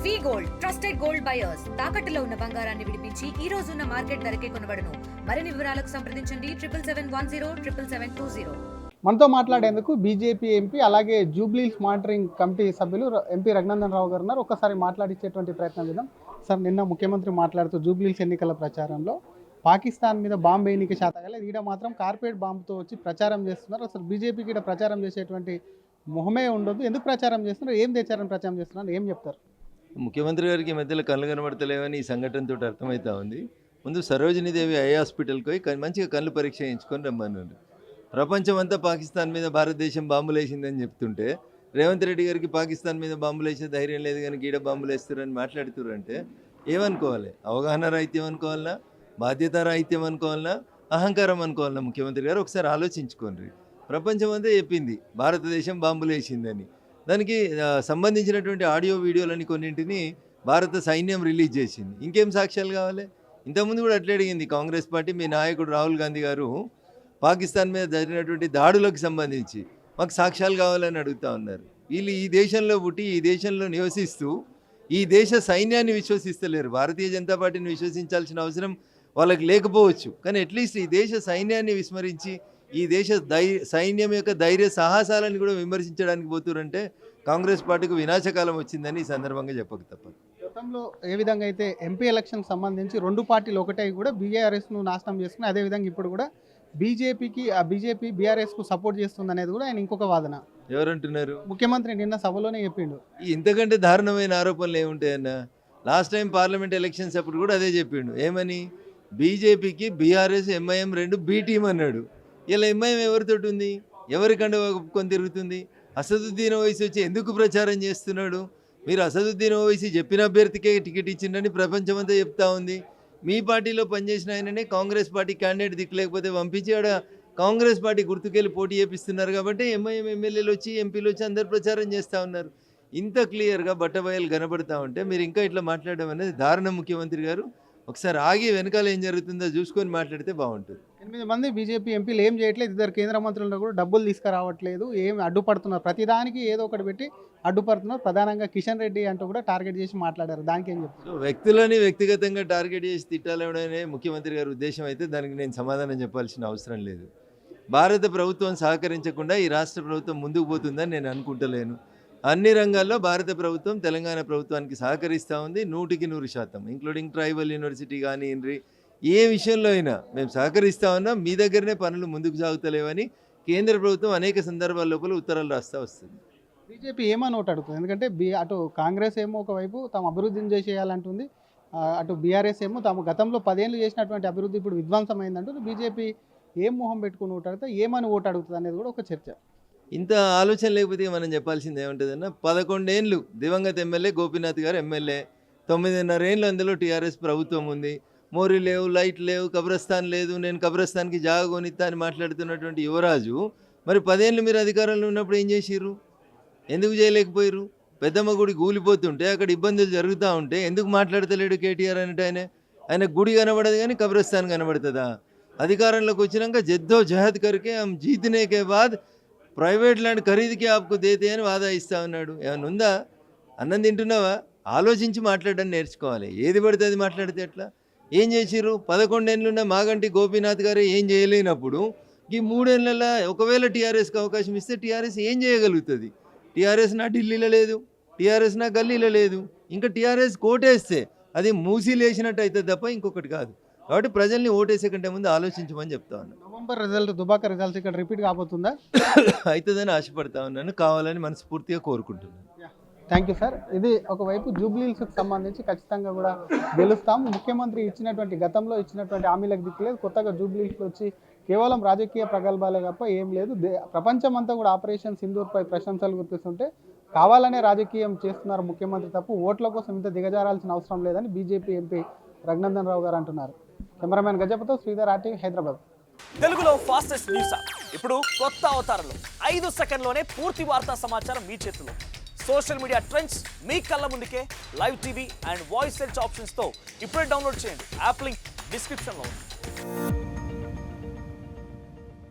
వి gold trusted gold buyers తాకట్టులో ఉన్న బంగారాన్ని విడిపించి ఈ రోజు ఉన్న మార్కెట్ ధరకే కొనబడును. మరిన్ని వివరాలకు సంప్రదించండి 77107720. మనతో మాట్లాడేందుకు బీజేపీ ఎంపీ అలాగే జూబ్లీహిల్స్ మానిటరింగ్ కమిటీ సభ్యులు ఎంపీ రఘునందన్ రావు గారు ఉన్నారు. ఒక్కసారి మాట్లాడించేటువంటి ప్రయత్నం చేద్దాం. సార్, నిన్న ముఖ్యమంత్రి మాట్లాడుతూ జూబ్లీహిల్స్ ఎన్నికల ప్రచారంలో పాకిస్తాన్ మీద బాంబు వేయనికి శాతగాలేదు, ఈడ మాత్రం కార్పొరేట్ బాంబుతో వచ్చి ప్రచారం చేస్తున్నారు. అసలు బీజేపీకి ఈడ ప్రచారం చేసేటువంటి మొహమే ఉండదు, ఎందుకు ప్రచారం చేస్తున్నారు, ఏం తెచ్చారని ప్రచారం చేస్తున్నారు, ఏం చెప్తారు? ముఖ్యమంత్రి గారికి మధ్యలో కళ్ళు కనబడతలేవని ఈ సంఘటనతో అర్థమవుతా ఉంది. ముందు సరోజినీదేవి ఐ హాస్పిటల్కి పోయి మంచిగా కళ్ళు పరీక్ష చేయించుకొని రమ్మన్నారు. ప్రపంచం అంతా పాకిస్తాన్ మీద భారతదేశం బాంబులు వేసిందని చెప్తుంటే రేవంత్ రెడ్డి గారికి పాకిస్తాన్ మీద బాంబులు వేసే ధైర్యం లేదు కానీ గీడ బాంబులు వేస్తారని మాట్లాడుతున్నారంటే ఏమనుకోవాలి? అవగాహన రాహిత్యం అనుకోవాలన్నా, బాధ్యత రాహిత్యం అనుకోవాలన్నా, అహంకారం అనుకోవాలన్నా? ముఖ్యమంత్రి గారు ఒకసారి ఆలోచించుకోండి. ప్రపంచం అంతా చెప్పింది భారతదేశం బాంబులు వేసిందని. దానికి సంబంధించినటువంటి ఆడియో వీడియోలని కొన్నింటిని భారత సైన్యం రిలీజ్ చేసింది. ఇంకేం సాక్ష్యాలు కావాలి? ఇంతకుముందు కూడా అట్లా అడిగింది కాంగ్రెస్ పార్టీ, మీ నాయకుడు రాహుల్ గాంధీ గారు పాకిస్తాన్ మీద జరిగినటువంటి దాడులకు సంబంధించి మాకు సాక్ష్యాలు కావాలని అడుగుతూ ఉన్నారు. వీళ్ళు ఈ దేశంలో పుట్టి ఈ దేశంలో నివసిస్తూ ఈ దేశ సైన్యాన్ని విశ్వసిస్తలేరు. భారతీయ జనతా పార్టీని విశ్వసించాల్సిన అవసరం వాళ్ళకి లేకపోవచ్చు, కానీ అట్లీస్ట్ ఈ దేశ సైన్యాన్ని విస్మరించి ఈ దేశ సైన్యం యొక్క ధైర్య సాహసాలను కూడా విమర్శించడానికి పోతురంటే కాంగ్రెస్ పార్టీకి వినాశకాలం వచ్చిందని ఈ సందర్భంగా చెప్పక తప్పదు. గతంలో ఏ విధంగా అయితే ఎంపీ ఎలక్షన్ సంబంధించి రెండు పార్టీలు ఒకటే కూడా బీఆర్ఎస్ను నాశనం చేసుకుని, అదేవిధంగా ఇప్పుడు కూడా బీజేపీ బీఆర్ఎస్కు సపోర్ట్ చేస్తుంది అనేది కూడా ఆయన ఇంకొక వాదన. ఎవరంటున్నారు? ముఖ్యమంత్రి నిన్న సభలోనే చెప్పిండు. ఇంతకంటే దారుణమైన ఆరోపణలు ఏముంటాయన్న? లాస్ట్ టైం పార్లమెంట్ ఎలక్షన్స్ అప్పుడు కూడా అదే చెప్పిండు. ఏమని? బీజేపీకి బీఆర్ఎస్ ఎంఐఎం రెండు బీ టీం అన్నాడు. ఇలా ఎంఐఎం ఎవరితోటి ఉంది? ఎవరికంటే ఒప్పుకొని తిరుగుతుంది? అసదుద్దీన్ ఓవైసీ వచ్చి ఎందుకు ప్రచారం చేస్తున్నాడు? మీరు అసదుద్దీన్ ఓవైసీ చెప్పిన అభ్యర్థికే టికెట్ ఇచ్చిండని ప్రపంచమంతా చెప్తా ఉంది. మీ పార్టీలో పనిచేసిన ఆయననే కాంగ్రెస్ పార్టీ క్యాండిడేట్ దిక్కులేకపోతే పంపించి ఆడ కాంగ్రెస్ పార్టీ గుర్తుకెళ్ళి పోటీ చేపిస్తున్నారు. కాబట్టి ఎంఐఎం ఎమ్మెల్యేలు వచ్చి ఎంపీలు వచ్చి అందరు ప్రచారం చేస్తూ ఉన్నారు. ఇంత క్లియర్గా బట్టబయలు కనబడతా ఉంటే మీరు ఇంకా ఇట్లా మాట్లాడడం అనేది దారుణం. ముఖ్యమంత్రి గారు ఒకసారి ఆగి వెనకాల ఏం జరుగుతుందో చూసుకొని మాట్లాడితే బాగుంటుంది. 8 మంది బీజేపీ ఎంపీలు ఏం చేయట్లేదు, ఇద్దరు కేంద్ర మంత్రులను కూడా డబ్బులు తీసుకురావట్లేదు, ఏం అడ్డుపడుతున్నారు, ప్రతిదానికి ఏదో ఒకటి పెట్టి అడ్డుపడుతున్నారు. ప్రధానంగా కిషన్ రెడ్డి అంటూ కూడా టార్గెట్ చేసి మాట్లాడారు. దానికి ఏం చెప్తారు? వ్యక్తులని వ్యక్తిగతంగా టార్గెట్ చేసి తిట్టాలనే ముఖ్యమంత్రి గారి ఉద్దేశం అయితే దానికి నేను సమాధానం చెప్పాల్సిన అవసరం లేదు. భారత ప్రభుత్వం సహకరించకుండా ఈ రాష్ట్ర ప్రభుత్వం ముందుకు పోతుందని నేను అనుకుంటలేను. అన్ని రంగాల్లో భారత ప్రభుత్వం తెలంగాణ ప్రభుత్వానికి సహకరిస్తూ ఉంది 100%, ఇంక్లూడింగ్ ట్రైబల్ యూనివర్సిటీ కానివ్వండి, ఏ విషయంలో అయినా మేము సహకరిస్తూ ఉన్నాం. మీ దగ్గరనే పనులు ముందుకు సాగుతలేవని కేంద్ర ప్రభుత్వం అనేక సందర్భాల లోపల ఉత్తరాలు రాస్తూ వస్తుంది. బీజేపీ ఏమని ఒకటి అడుగుతుంది, ఎందుకంటే అటు కాంగ్రెస్ ఏమో ఒకవైపు తాము అభివృద్ధిని చేసేయాలంటుంది, అటు బీఆర్ఎస్ ఏమో తాము గతంలో 10 ఏళ్ళు చేసినటువంటి అభివృద్ధి ఇప్పుడు విధ్వంసమైందంటుంది. బీజేపీ ఏం మొహం పెట్టుకుని ఓటు అడిగితే ఏమని ఓటు అడుగుతుంది అనేది కూడా ఒక చర్చ. ఇంత ఆలోచన లేకపోతే మనం చెప్పాల్సింది ఏముంటుందన్న? 11 ఏళ్ళు దివంగత ఎమ్మెల్యే గోపీనాథ్ గారు ఎమ్మెల్యే, 9.5 ఏళ్ళు అందులో టీఆర్ఎస్ ప్రభుత్వం ఉంది. మోరీ లేవు, లైట్ లేవు, కబ్రస్థాన్ లేదు, నేను కబ్రస్థాన్కి జాగా కొనిస్తా అని మాట్లాడుతున్నటువంటి యువరాజు మరి 10 ఏళ్ళు మీరు అధికారంలో ఉన్నప్పుడు ఏం చేసిర్రు? ఎందుకు చేయలేకపోయారు? పెద్దమ్మ గుడి కూలిపోతుంటే అక్కడ ఇబ్బందులు జరుగుతూ ఉంటే ఎందుకు మాట్లాడతలేడు కేటీఆర్ అంటే? ఆయన గుడి కనబడదు కానీ కబ్రస్థాన్ కనబడుతుందా? అధికారంలోకి వచ్చినాక జద్దో జహద్ కరికే హమ్ జీతనే కే బాద్ ప్రైవేట్ ల్యాండ్ ఖరీదుకి ఆపుకు దేతే అని వాదా ఇస్తా ఉన్నాడు. ఏమైనా ఉందా? అన్నం తింటున్నావా? ఆలోచించి మాట్లాడడం నేర్చుకోవాలి. ఏది పడితే అది మాట్లాడితే ఎట్లా? ఏం చేసిర్రు? 11 ఏళ్ళున్న మాగంటి గోపీనాథ్ గారు ఏం చేయలేనప్పుడు ఈ 3 ఏళ్ళ ఒకవేళ టీఆర్ఎస్కి అవకాశం ఇస్తే టీఆర్ఎస్ ఏం చేయగలుగుతుంది? టీఆర్ఎస్ నా ఢిల్లీలో లేదు, టీఆర్ఎస్ నా గల్లీలో లేదు. ఇంకా టీఆర్ఎస్ కోటేస్తే అది మూసి లేచినట్టు అవుతుంది తప్ప ఇంకొకటి కాదు. కాబట్టి ప్రజల్ని ఓటేసే కంటే ముందు ఆలోచించమని చెప్తా ఉన్నాను. నవంబర్ రిజల్ట్ దుబాక రిజల్ట్స్ ఇక్కడ రిపీట్ కాబోతుందా? అవుతుందని ఆశపడతా ఉన్నాను, కావాలని మనస్ఫూర్తిగా కోరుకుంటున్నాను. Thank you sir. ఇది ఒకవైపు జూబ్లీహిల్స్కి సంబంధించి ఖచ్చితంగా కూడా గెలుస్తాం. ముఖ్యమంత్రి ఇచ్చినటువంటి గతంలో ఇచ్చినటువంటి హామీలకు దిక్కులేదు, కొత్తగా జూబ్లీహిల్స్లో వచ్చి కేవలం రాజకీయ ప్రగల్భాలే తప్ప ఏం లేదు. ప్రపంచం అంతా కూడా ఆపరేషన్ సింధూర్పై ప్రశంసలు గుర్తిస్తుంటే కావాలనే రాజకీయం చేస్తున్నారు ముఖ్యమంత్రి తప్ప ఓట్ల కోసం ఇంత దిగజారాల్సిన అవసరం లేదని బీజేపీ ఎంపీ రఘునందన్ రావు గారు అంటున్నారు. కెమెరామెన్ గజపతో శ్రీధర్, ఆర్టీవీ, హైదరాబాద్. తెలుగులో ఫాస్టెస్ట్ న్యూస్ ఇప్పుడు కొత్త అవతారంలో 5 సెకండ్లోనే పూర్తి వార్తా సమాచారం మీ చేతిలో. సోషల్ మీడియా ట్రెండ్స్ మీ కళ్ళ ముందుకే live TV and voice search ఆప్షన్స్తో ఇప్పుడే డౌన్లోడ్ చేయండి. యాప్ లింక్ డిస్క్రిప్షన్లో ఉంది.